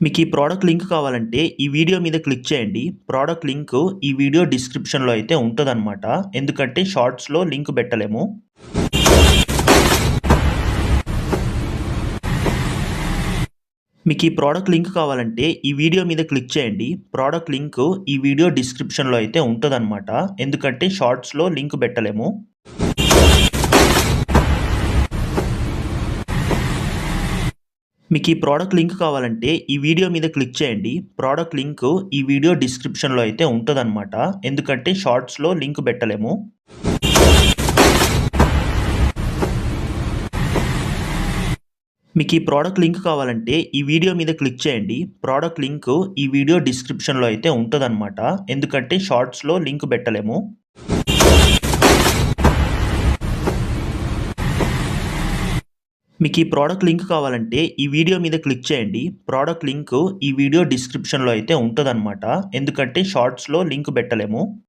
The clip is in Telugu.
మీకు ఈ ప్రోడక్ట్ లింక్ కావాలంటే ఈ వీడియో మీద క్లిక్ చేయండి. ప్రోడక్ట్ లింక్ ఈ వీడియో డిస్క్రిప్షన్‌లో అయితే ఉంటదనమాట. ఎందుకంటే షార్ట్స్‌లో లింక్ పెట్టలేము. మీకు ఈ ప్రోడక్ట్ లింక్ కావాలంటే ఈ వీడియో మీద క్లిక్ చేయండి. ప్రోడక్ట్ లింక్ ఈ వీడియో డిస్క్రిప్షన్‌లో అయితే ఉంటదనమాట. ఎందుకంటే షార్ట్స్‌లో లింక్ పెట్టలేము. మీకు ఈ ప్రోడక్ట్ లింక్ కావాలంటే ఈ వీడియో మీద క్లిక్ చేయండి. ప్రోడక్ట్ లింక్ ఈ వీడియో డిస్క్రిప్షన్‌లో అయితే ఉంటదనమాట. ఎందుకంటే షార్ట్స్‌లో లింక్ పెట్టలేము. మీకు ఈ ప్రోడక్ట్ లింక్ కావాలంటే ఈ వీడియో మీద క్లిక్ చేయండి. ప్రోడక్ట్ లింక్ ఈ వీడియో డిస్క్రిప్షన్‌లో అయితే ఉంటదనమాట. ఎందుకంటే షార్ట్స్‌లో లింక్ పెట్టలేము. మీకు ఈ ప్రోడక్ట్ లింక్ కావాలంటే ఈ వీడియో మీద క్లిక్ చేయండి. ప్రోడక్ట్ లింక్ ఈ వీడియో డిస్క్రిప్షన్‌లో అయితే ఉంటదనమాట. ఎందుకంటే షార్ట్స్‌లో లింక్ పెట్టలేము.